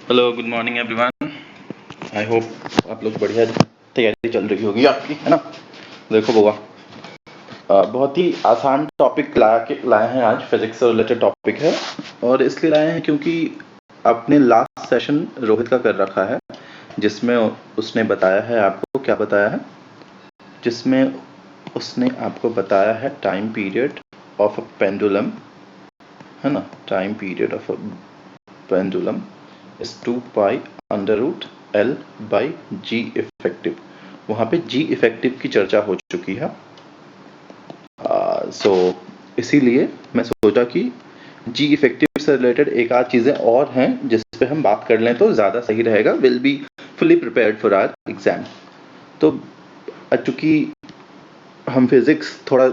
Hello, good morning everyone. I hope आप लोग बढ़िया तैयारी चल रही होगी आपकी, है ना। देखो बुआ, बहुत ही आसान टॉपिक लाए हैं आज। फिजिक्स से रिलेटेड टॉपिक है और इसलिए लाए हैं क्योंकि आपने लास्ट सेशन रोहित का कर रखा है, जिसमें उसने बताया है आपको, क्या बताया है, जिसमें उसने आपको बताया है time period of a pendulum, है ना। Time period of a pendulum is 2 pi under root L by G effective। वहाँ पे G effective की चर्चा हो चुकी है। सो इसीलिए मैं सोचा कि G effective से रिलेटेड एक आध चीज़ें और हैं जिस पे हम बात कर लें तो ज़्यादा सही रहेगा। Will be fully prepared for our exam. तो चूँकि हम फिज़िक्स थोड़ा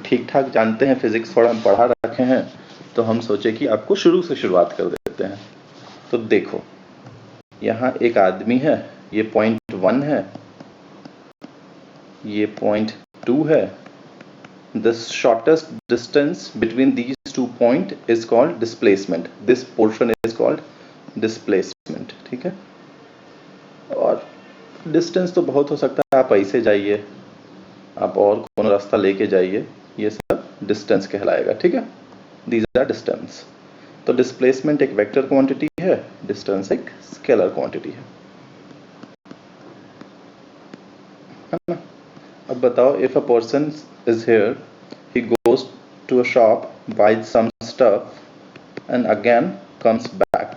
ठीक ठाक जानते हैं, फिज़िक्स थोड़ा हम पढ़ा रखे हैं, तो हम सोचे कि आपको शुरू से शुरुआत कर देते हैं। तो देखो, यहाँ एक आदमी है, ये पॉइंट 1 है, ये पॉइंट 2 है। The shortest distance between these 2 point is called displacement. This portion is called displacement, ठीक है। और डिस्टेंस तो बहुत हो सकता है, आप ऐसे जाइए, आप और कौन रास्ता लेके जाइए, ये सब डिस्टेंस कहलाएगा, ठीक है। These are distance. तो डिस्प्लेसमेंट एक वेक्टर क्वांटिटी है, डिस्टेंस एक स्केलर क्वांटिटी है ना। अब बताओ, if a person is here, he goes to a shop, buys some stuff and again comes back.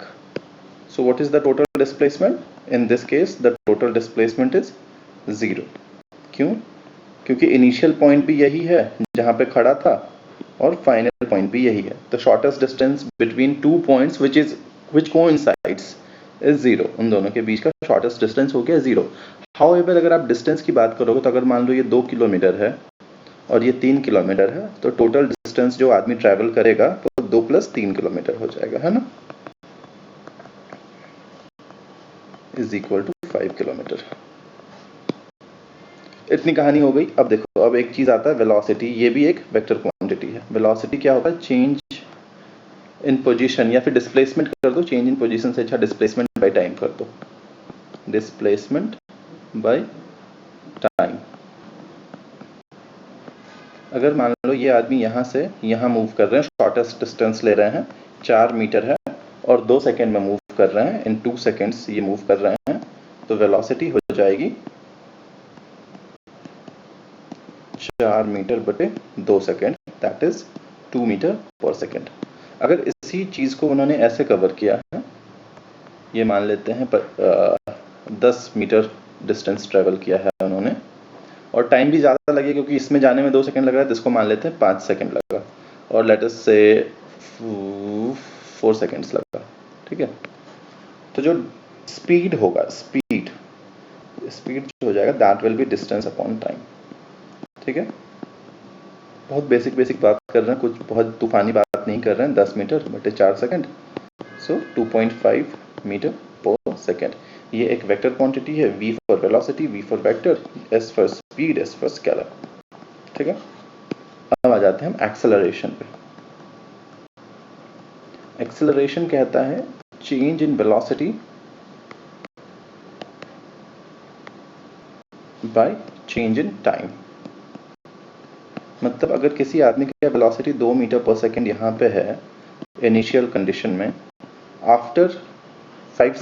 So what is the total displacement? In this case the total displacement is 0। क्यों? क्योंकि initial point भी यही है जहां पे खड़ा था और फाइनल पॉइंट भी यही है। तो shortest distance between 2 points which coincides is 0। उन दोनों के बीच का शॉर्टेस्ट डिस्टेंस हो गया 0। हाउएवर अगर आप डिस्टेंस की बात करोगे तो अगर मान लो ये 2 किलोमीटर है और ये 3 किलोमीटर है, तो टोटल डिस्टेंस जो आदमी ट्रैवल करेगा वो 2 + 3 किलोमीटर हो जाएगा, है ना, इज इक्वल टू 5 किलोमीटर। इतनी कहानी हो गई। अब देखो, अब एक चीज आता है वेलोसिटी। ये भी एक वेक्टर क्वांटिटी है। वेलोसिटी क्या होता है? चेंज इन पोजीशन, या फिर डिस्प्लेसमेंट कर दो। चेंज इन पोजीशन से अच्छा डिस्प्लेसमेंट बाय टाइम कर दो। Displacement by time. अगर मान लो ये आदमी यहाँ से यहाँ मूव कर रहे हैं, शॉर्टेस्ट डिस्टेंस ले रहे हैं, 4 मीटर है और 2 सेकेंड में मूव कर रहे हैं, इन 2 सेकेंड्स ये मूव कर रहे हैं, तो वेलोसिटी हो जाएगी 4 मीटर बटे 2 सेकेंड, दैट इज 2 मीटर पर सेकेंड। अगर इसी चीज को उन्होंने ऐसे कवर किया है, ये मान लेते हैं 10 मीटर डिस्टेंस ट्रेवल किया है उन्होंने, और टाइम भी ज़्यादा लगे क्योंकि इसमें जाने में 2 सेकंड लग रहा है, तो इसको मान लेते हैं 5 सेकंड लगा, और लेट अस से 4 सेकंड्स लगा, ठीक है। तो जो स्पीड होगा, स्पीड जो हो जाएगा, that will be distance upon time, ठीक है। बहुत बेसिक बात कर रहे हैं, कुछ बहुत तूफानी बात नहीं कर रहे हैं। 10 मीटर बटे 4 सेकंड, सो 2.5 मीटर पर सेकंड। ये एक वेक्टर क्वांटिटी है। v for velocity, v for vector, s for speed, s for scalar, ठीक है। अब आ जाते हैं हम एक्सेलरेशन पे। एक्सेलरेशन कहता है change in velocity by change in time. मतलब अगर किसी आदमी की वेलोसिटी 2 मीटर पर सेकंड यहाँ पे है इनिशियल कंडीशन में, आफ्टर 5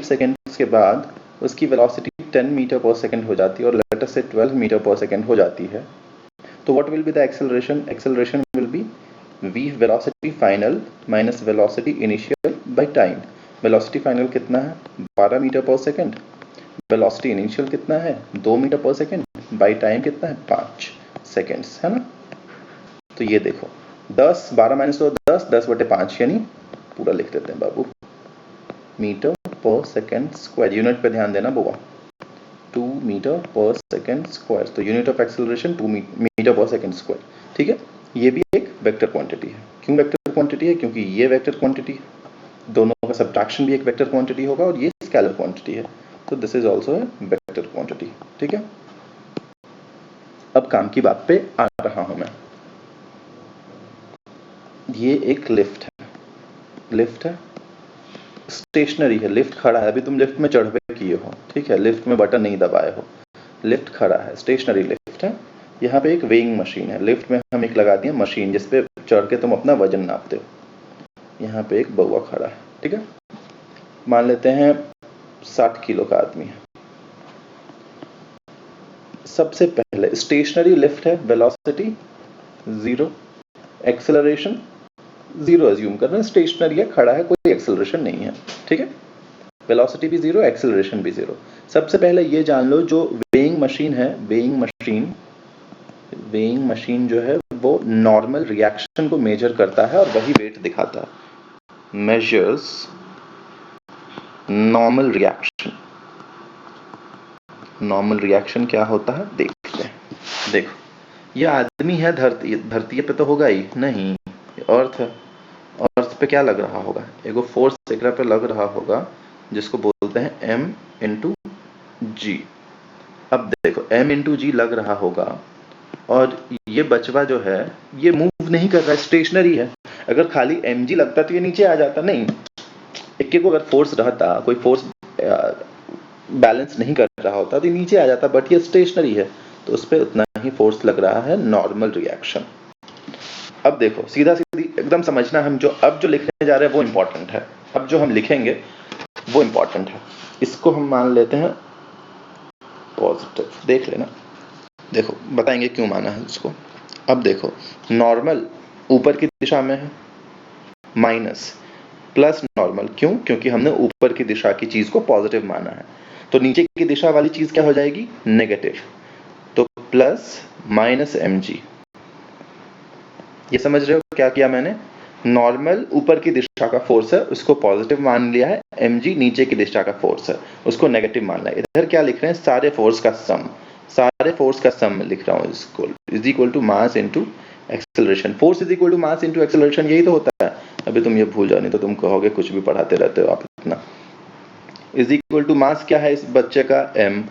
सेकंड्स के बाद उसकी वेलोसिटी 10 मीटर पर सेकंड हो जाती है और लेट अस से 12 मीटर पर सेकंड हो जाती है। तो what will be the acceleration? Acceleration will be v velocity final minus velocity initial by time. Velocity final कितना है? 12 मीटर पर सेकंड। वेलोसिटी इनिशियल कितना है? 2 मीटर पर सेकंड। बाय टाइम कितना है? 5 सेकंड्स, है ना। तो ये देखो, 10 12 माइनस 10, 10/5, यानी पूरा लिख देते हैं बाबू, मीटर पर सेकंड स्क्वायर। यूनिट पे ध्यान देना बुआ, 2 मीटर पर सेकंड स्क्वायर। तो यूनिट ऑफ एक्सेलरेशन 2 मीटर पर सेकंड स्क्वायर, ठीक है। ये भी एक वेक्टर क्वांटिटी है। क्यों वेक्टर क्वांटिटी है? क्योंकि ये वेक्टर क्वांटिटी है, दोनों का सब्ट्रैक्शन भी एक वेक्टर क्वांटिटी होगा, और ये स्केलर क्वांटिटी है, तो this is also a vector quantity, ठीक है। अब काम की बात पे आ रहा हूं मैं। ये एक लिफ्ट है, लिफ्ट है, स्टेशनरी है, लिफ्ट खड़ा है, अभी तुम लिफ्ट में चढ़ किए हो, ठीक है, लिफ्ट में बटन नहीं दबाए हो, लिफ्ट खड़ा है, स्टेशनरी लिफ्ट है। यहाँ पे एक वेइंग मशीन है, लिफ्ट में हम एक लगा दिए मशीन जिसपे चढ़ के तुम अपना वजन नापते हो। यहाँ पे एक बउआ खड़ा है, ठीक है, मान लेते हैं 60 किलो का आदमी है। सबसे पहले स्टेशनरी लिफ्ट है, वेलोसिटी 0, एक्सेलरेशन 0 अज्यूम कर रहे हैं, स्टेशनरी है, खड़ा है, कोई एक्सेलरेशन नहीं है, ठीक है, वेलोसिटी भी 0, एक्सेलरेशन भी 0। सबसे पहले ये जान लो, जो वेइंग मशीन है, वेइंग मशीन जो है वो नॉर्मल रिएक्शन को मेजर करता है और वही वेट दिखाता है, measures normal reaction. Normal reaction क्या होता है देखते हैं। देखो, ये आदमी है, धरती पे तो होगा ही नहीं, अर्थ है, अर्थ पे क्या लग रहा होगा, एगो फोर्स एकरा पे लग रहा होगा जिसको बोलते हैं m इंटू जी। अब देखो m इंटू जी लग रहा होगा और ये बचवा जो है ये मूव नहीं कर रहा है, स्टेशनरी है। अगर खाली mg लगता तो ये नीचे आ जाता, नहीं, एक को अगर फोर्स रहता, कोई फोर्स बैलेंस नहीं कर रहा होता तो नीचे आ जाता, बट ये स्टेशनरी है तो उस पर उतना ही फोर्स लग रहा है, नॉर्मल रिएक्शन। अब देखो सीधा सीधी एकदम समझना, हम जो अब जो लिखने जा रहे हैं वो इंपॉर्टेंट है, अब जो हम लिखेंगे वो इंपॉर्टेंट है। इसको हम मान लेते हैं पॉजिटिव, देख लेना, देखो बताएंगे क्यों माना है इसको। अब देखो नॉर्मल ऊपर की दिशा में है, माइनस प्लस नॉर्मल, क्यों, क्योंकि हमने ऊपर की दिशा की चीज को पॉजिटिव माना है, तो नीचे की दिशा वाली चीज क्या हो जाएगी, नेगेटिव, तो प्लस माइनस mg। ये समझ रहे हो क्या किया मैंने, नॉर्मल ऊपर की दिशा का फोर्स है उसको पॉजिटिव मान लिया है, mg नीचे की दिशा का फोर्स है उसको नेगेटिव मान लिया। इधर क्या लिख रहे हैं, सारे फोर्स का सम, सारे फोर्स का सम लिख रहा हूँ, इसको is equal to mass into acceleration. Force is equal to mass into acceleration, यही तो होता है। अभी तुम ये भूल जाओ, नहीं तो तुम कहोगे कुछ भी पढ़ाते रहते हो आप इतना। इज इक्वल टू मास क्या है इस बच्चे का, m,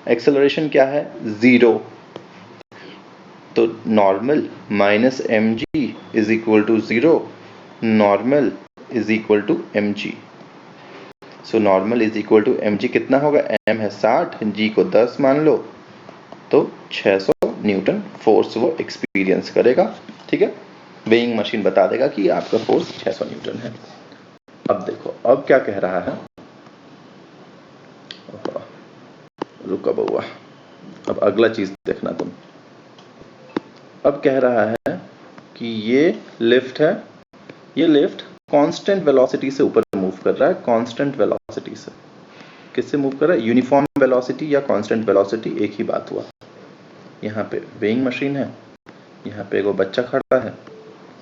एक्सेलरेशन क्या है 0, तो normal minus mg is equal to 0, normal is equal to mg। So normal is equal to mg कितना होगा, m है 60, g को 10 मान लो, तो 600 न्यूटन फोर्स वो एक्सपीरियंस करेगा, ठीक है। वेइंग मशीन बता देगा कि आपका फोर्स 600 न्यूटन है। अब देखो अब क्या कह रहा है, रुका बउआ, अब अगला चीज देखना तुम। अब कह रहा है कि ये लिफ्ट है, ये लिफ्ट कांस्टेंट वेलोसिटी से ऊपर मूव कर रहा है, कांस्टेंट वेलोसिटी से। किससे मूव कर रहा है, यूनिफॉर्म वेलोसिटी या कांस्टेंट वेलोसिटी, एक ही बात हुआ। यहाँ पे वेइंग मशीन है, यहाँ पे एगो बच्चा खड़ा है,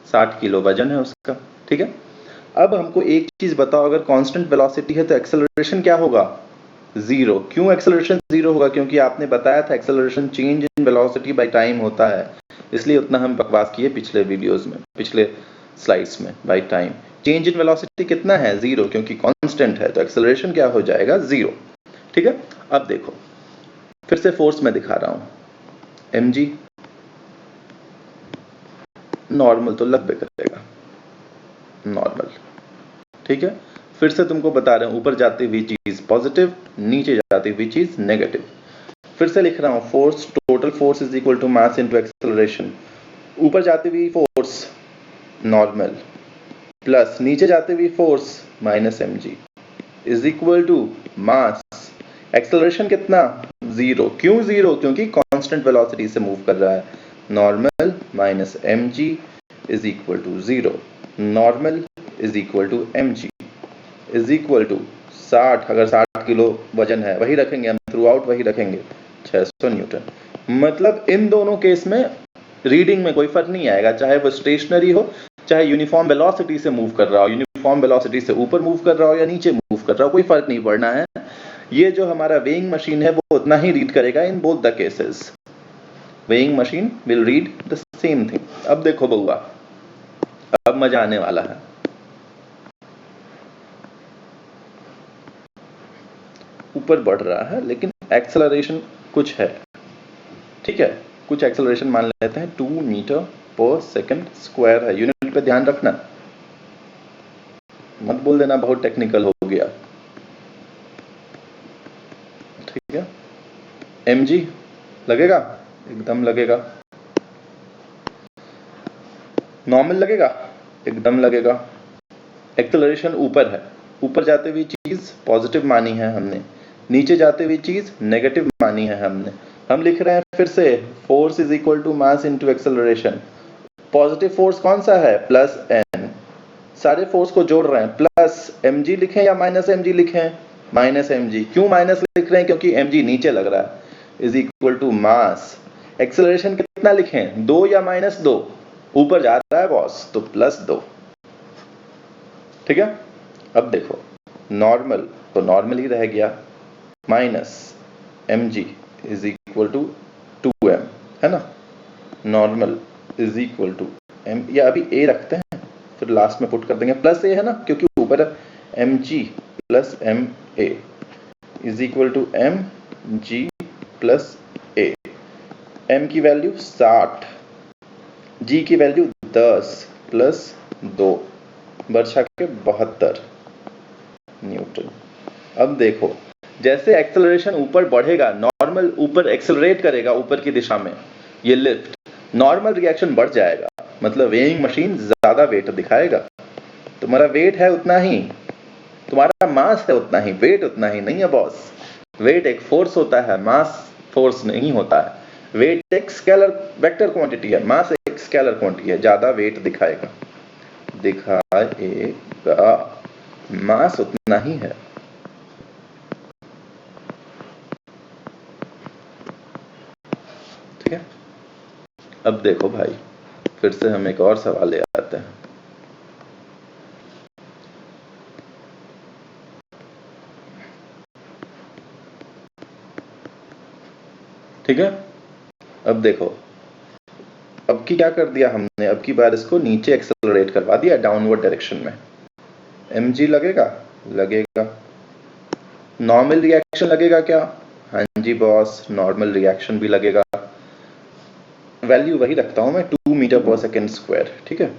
60 किलो वजन है उसका, ठीक है। अब हमको एक चीज बताओ, अगर कांस्टेंट वेलोसिटी है तो एक्सेलरेशन क्या होगा, 0। क्यों एक्सेलरेशन 0 होगा, क्योंकि आपने बताया था acceleration change in velocity by time होता है, इसलिए उतना हम बकवास किए पिछले वीडियोस में, पिछले स्लाइड्स में। By time change in velocity कितना है, 0, क्योंकि कांस्टेंट है, तो एक्सेलरेशन क्या हो जाएगा, 0, ठीक है। अब देखो फिर से फोर्स में दिखा रहा हूं, mg नॉर्मल तो लग करेगा, नॉर्मल, ठीक है। फिर से तुमको बता रहे हूं, ऊपर जाती हुई चीज पॉजिटिव, नीचे जाती हुई चीज नेगेटिव। फिर से लिख रहा हूं, force, total force is equal to mass into acceleration. ऊपर जाती हुई फोर्स नॉर्मल प्लस नीचे जाती हुई force minus mg is equal to mass, acceleration कितना, 0। क्यों 0, क्योंकि कांस्टेंट वेलोसिटी से मूव कर रहा है, normal minus mg is equal to 0, normal is equal to mg is equal to 60, अगर 60 किलो वजन है वही रखेंगे हम, थ्रू आउट वही रखेंगे, 600 न्यूटन। मतलब इन दोनों केस में रीडिंग में कोई फर्क नहीं आएगा, चाहे वो स्टेशनरी हो, चाहे यूनिफॉर्म वेलोसिटी से मूव कर रहा हो, यूनिफॉर्म वेलोसिटी से ऊपर मूव कर रहा हो या नीचे मूव कर रहा हो, कोई फर्क नहीं पड़ना है। ये जो हमारा वेइंग मशीन है वो उतना ही रीड करेगा in both the cases, weighing machine will read the same thing. अब देखो बउआ, अब मजा आने वाला है। ऊपर बढ़ रहा है लेकिन एक्सेलरेशन कुछ है, ठीक है, कुछ एक्सेलरेशन मान लेते हैं, 2 मीटर पर सेकंड स्क्वायर है, यूनिट पे ध्यान रखना। मत बोल देना बहुत टेक्निकल हो गया, ठीक है। mg लगेगा, एकदम लगेगा। नॉर्मल लगेगा, एकदम लगेगा। एक्सेलरेशन ऊपर है, ऊपर जाते हुए चीज पॉजिटिव मानी है हमने, नीचे जाते हुए चीज नेगेटिव मानी है हमने। हम लिख रहे हैं फिर से, force is equal to mass into acceleration. Positive force कौन सा है? Plus N. सारे फोर्स को जोड़ रहे हैं, प्लस mg लिखें या माइनस mg लिखें? Minus mg। क्यों माइनस लिख रहे हैं? क्योंकि mg नीचे लग रहा है। Is equal to mass. Acceleration कितना लिखें? 2 या माइनस 2? ऊपर जा रहा है बॉस, तो प्लस 2, ठीक है। अब देखो नॉर्मल, तो नॉर्मल ही रह गया, minus mg is equal to 2m, है ना। Normal is equal to m, या अभी a रखते हैं फिर लास्ट में पुट कर देंगे, प्लस a है ना, क्योंकि ऊपर है mg plus ma is equal to mg plus a। m की वैल्यू 60, g की वैल्यू 10 प्लस 2 बर्छा के 72 न्यूटन। अब देखो जैसे एक्सेलरेशन ऊपर बढ़ेगा, नॉर्मल ऊपर एक्सेलरेट करेगा ऊपर की दिशा में, ये लिफ्ट, नॉर्मल रिएक्शन बढ़ जाएगा, मतलब वेइंग मशीन ज्यादा वेट दिखाएगा। तुम्हारा वेट है उतना ही, तुम्हारा मास है उतना ही, वेट उतना ही नहीं है बॉस। वेट एक फोर्स होता है, मास फोर्स नहीं होता है। वेट एक स्केलर वेक्टर क्वांटिटी है, मास एक स्केलर क्वांटिटी है, ज्यादा वेट दिखाएगा, मास उतना ही है। ठीक है। अब देखो भाई, फिर से हम एक और सवाल ले आते हैं। ठीक है। अब देखो, अब की क्या कर दिया हमने, अब की बार इसको नीचे एक्सेलरेट करवा दिया डाउनवर्ड डायरेक्शन में। mg लगेगा, लगेगा। नॉर्मल रिएक्शन लगेगा क्या? हाँ जी बॉस, नॉर्मल रिएक्शन भी लगेगा। वैल्यू वही रखता हूं मैं, 2 मीटर पर सेकेंड स्क्वायर, ठीक है।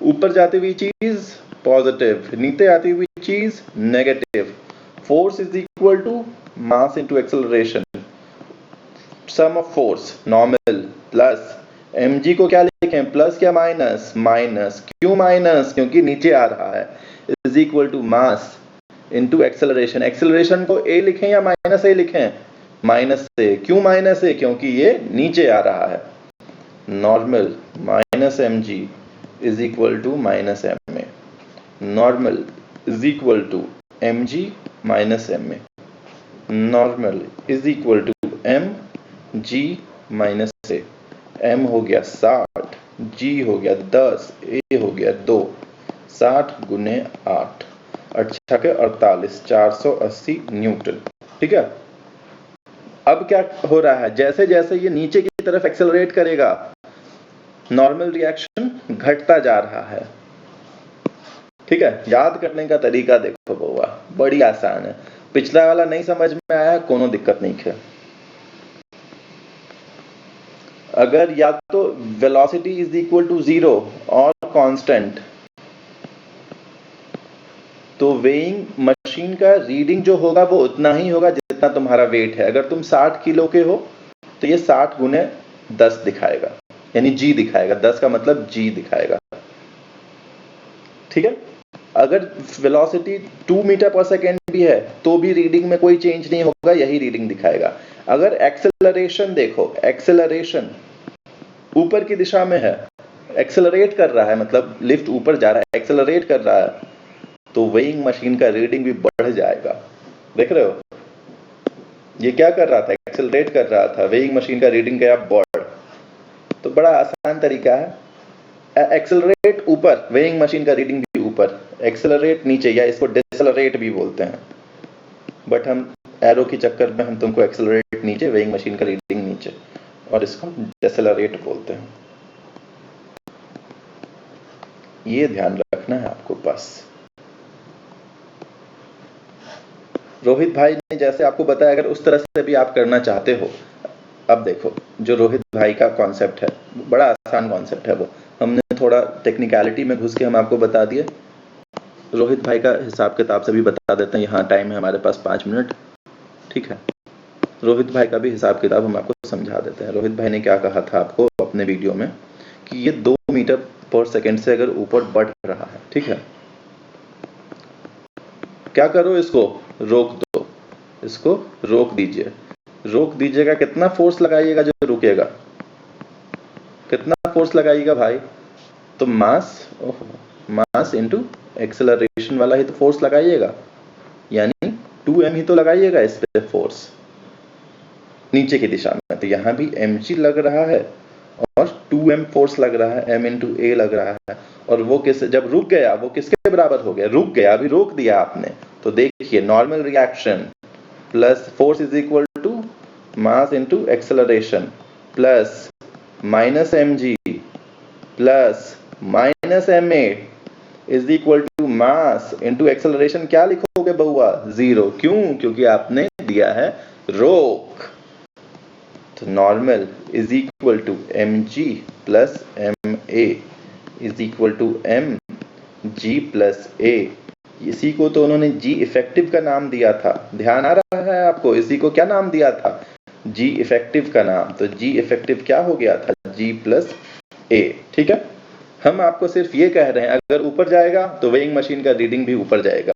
ऊपर जाती हुई चीज पॉजिटिव, नीचे आती हुई चीज negative. Force is equal to mass into acceleration, sum of force normal plus mg को क्या लिखें, प्लस या माइनस? माइनस। क्यों माइनस? क्योंकि नीचे आ रहा है। Is equal to mass into acceleration. Acceleration को a लिखें या माइनस a लिखें? माइनस से। क्यों माइनस से? क्योंकि ये नीचे आ रहा है। Normal minus mg is equal to minus ma। Normal is equal to mg minus ma। Normal is equal to mg minus a। m हो गया 60, g हो गया 10, a हो गया 2। 60 गुने 8, 8 के 48, 480 न्यूटन। ठीक है। अब क्या हो रहा है, जैसे जैसे ये नीचे की तरफ एक्सेलरेट करेगा, नॉर्मल रिएक्शन घटता जा रहा है। ठीक है। याद करने का तरीका देखो बउआ, बड़ी आसान है। पिछला वाला नहीं समझ में आया, कोनो दिक्कत नहीं है। अगर या तो वेलोसिटी इज इक्वल टू 0 और कांस्टेंट, तो वेइंग मशीन का रीडिंग जो होगा वो उतना ही होगा जितना तुम्हारा वेट है। अगर तुम 60 किलो के हो तो ये 60 गुने 10 दिखाएगा, यानी जी दिखाएगा। 10 का मतलब जी दिखाएगा। ठीक है। अगर वेलोसिटी 2 मीटर पर सेकेंड भी है तो भी रीडिंग में कोई चेंज नहीं होगा, यही रीडिंग दिखाएगा। अगर एक्सेलरेशन देखो, एक्सेलरेशन ऊपर की दिशा में है, एक्सेलरेट कर रहा है, मतलब लिफ्ट ऊपर जा रहा है, एक्सेलरेट कर रहा है, तो वेइंग मशीन का रीडिंग भी बढ़ जाएगा। देख रहे हो, ये क्या कर रहा था, एक्सेलरेट कर रहा था, वेइंग मशीन का रीडिंग गया बढ़। तो बड़ा आसान तरीका है, एक्सेलरेट ऊपर, वेइंग मशीन का रीडिंग भी ऊपर, एक्सेलरेट नीचे, या इसको डिसेलरेट भी बोलते हैं, बट हम एरो के चक्कर में हम तुमको एक्सेलरेट नीचे, वेइंग मशीन का रीडिंग नीचे, और इसको डिसेलरेट बोलते हैं। ये ध्यान रखना है आपको बस। रोहित भाई ने जैसे आपको बताया, अगर उस तरह से भी आप करना चाहते हो, अब देखो जो रोहित भाई का कॉन्सेप्ट है बड़ा आसान कॉन्सेप्ट है, वो हमने थोड़ा टेक्निकलिटी में घुस के हम आपको बता दिए। रोहित भाई का हिसाब किताब से भी बता देते हैं। यहाँ टाइम है हमारे पास 5 मिनट, ठीक है। रोहित भाई का भी हिसाब किताब हम आपको समझा देते हैं। रोहित भाई ने क्या कहा था आपको अपने वीडियो में कि ये 2 मीटर पर सेकेंड से अगर ऊपर बढ़ रहा है, ठीक है, क्या करो, इसको रोक दो, इसको रोक दीजिए। रोक दीजिएगा, कितना फोर्स लगाइएगा जो रुकेगा, कितना फोर्स लगाइएगा भाई? तो मास इनटू एक्सेलरेशन वाला ही तो फोर्स लगाइएगा, यानी 2m ही तो लगाइएगा इस पे फोर्स नीचे की दिशा में। तो यहाँ भी mg लग रहा है और 2m फोर्स लग रहा है, m इंटू a लग रहा है। और वो जब रुक गया, वो किसके बराबर हो गया? रुक गया, अभी रोक दिया आपने। तो देखिए normal reaction plus force is equal to mass into acceleration plus minus mg plus minus ma is equal to mass into acceleration. क्या लिखोगे बउआ? 0। क्यों? क्योंकि आपने दिया है रोक। तो normal is equal to mg plus ma is equal to mg plus a। इसी को तो उन्होंने g इफेक्टिव का नाम दिया था। ध्यान आ रहा है आपको? इसी को क्या नाम दिया था? g इफेक्टिव का नाम। तो g इफेक्टिव क्या हो गया था? g प्लस a, ठीक है। हम आपको सिर्फ ये कह रहे हैं, अगर ऊपर जाएगा तो वेइंग मशीन का रीडिंग भी ऊपर जाएगा,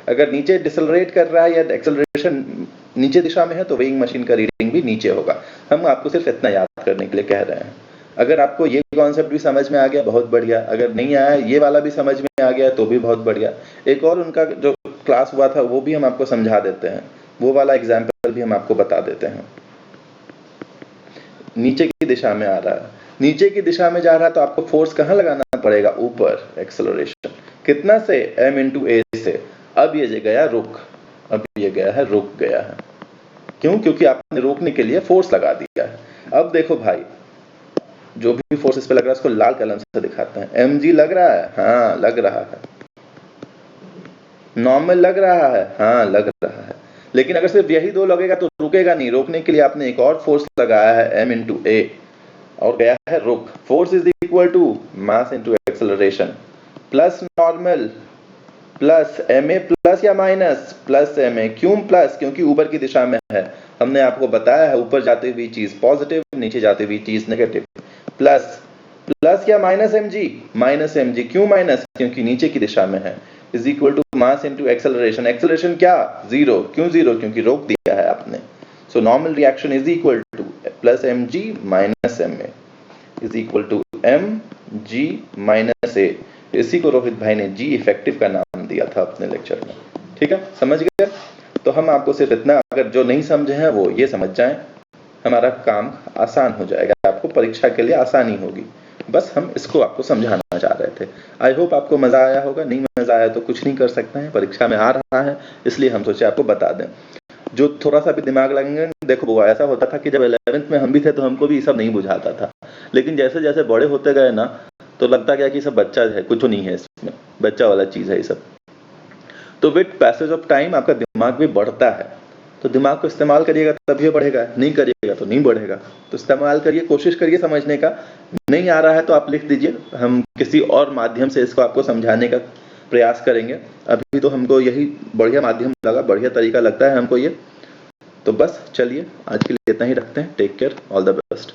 अगर नीचे डिसेलरेट कर रहा है या एक्सेलरेशन नीचे दिशा में है तो वेइंग मशीन का रीडिंग भी नीचे होगा। हम आपको सिर्फ इतना याद करने के लिए कह रहे हैं। अगर आपको ये कॉन्सेप्ट भी समझ में आ गया, बहुत बढ़िया। अगर नहीं आया, ये वाला भी समझ में आ गया तो भी बहुत बढ़िया। एक और उनका जो क्लास हुआ था वो भी हम आपको समझा देते हैं, वो वाला एग्जाम्पल भी हम आपको बता देते हैं। नीचे की दिशा में आ रहा है, नीचे की दिशा में जा रहा है तो आपको फोर्स कहाँ लगाना पड़ेगा? ऊपर, एक्सेलरेशन। कितना से? m इंटू a से। अब ये गया रुक, अब ये गया है रुक गया है। क्यों? क्योंकि आपने रोकने के लिए फोर्स लगा दिया है। अब देखो भाई, जो भी फोर्स इस पे लग रहा है उसको लाल कलम से दिखाते हैं। mg लग रहा है? हाँ लग रहा है। नॉर्मल लग रहा है? हाँ लग रहा है। लेकिन अगर सिर्फ यही दो लगेगा तो रुकेगा नहीं। रोकने के लिए आपने एक और फोर्स लगाया है m इंटू a और गया है रुक। Force is equal to mass into acceleration plus normal plus ma plus या माइनस प्लस ma। क्यों प्लस? क्योंकि ऊपर की दिशा में है। हमने आपको बताया है ऊपर जाती हुई चीज पॉजिटिव, नीचे जाती हुई चीज नेगेटिव। प्लस प्लस या माइनस mg? Minus mg। क्यों माइनस? क्योंकि नीचे की दिशा में है। Is equal to mass into acceleration. Acceleration क्या? 0। क्यों 0? क्योंकि रोक दिया है आपने। So normal reaction is equal to plus mg minus ma is equal to mg minus a। इसी को रोहित भाई ने g इफेक्टिव का नाम दिया था अपने लेक्चर में, ठीक है। समझ गए? तो हम आपको सिर्फ इतना, अगर जो नहीं समझे हैं वो ये समझ जाएं, हमारा काम आसान हो जाएगा, आपको परीक्षा के लिए आसानी होगी। बस हम इसको आपको समझाना चाह रहे थे। आई होप आपको मजा आया होगा। नहीं मजा आया तो कुछ नहीं कर सकते हैं, परीक्षा में आ रहा है इसलिए हम सोचे आपको बता दें। जो थोड़ा सा भी दिमाग लगेंगे, देखो वो ऐसा होता था कि जब 11th में हम भी थे तो हमको भी ये सब नहीं बुझाता था, लेकिन जैसे जैसे बड़े होते गए ना तो लगता गया कि सब बच्चा है, कुछ नहीं है इसमें, बच्चा वाला चीज है ये सब। तो विद पैसेज ऑफ टाइम आपका दिमाग भी बढ़ता है, तो दिमाग को इस्तेमाल करिएगा तभी बढ़ेगा, नहीं करिएगा तो नहीं बढ़ेगा। तो इस्तेमाल करिए, कोशिश करिए समझने का। नहीं आ रहा है तो आप लिख दीजिए, हम किसी और माध्यम से इसको आपको समझाने का प्रयास करेंगे। अभी तो हमको यही बढ़िया माध्यम लगा, बढ़िया तरीका लगता है हमको ये। तो बस चलिए आज के लिए इतना ही रखते हैं। Take care, all the best.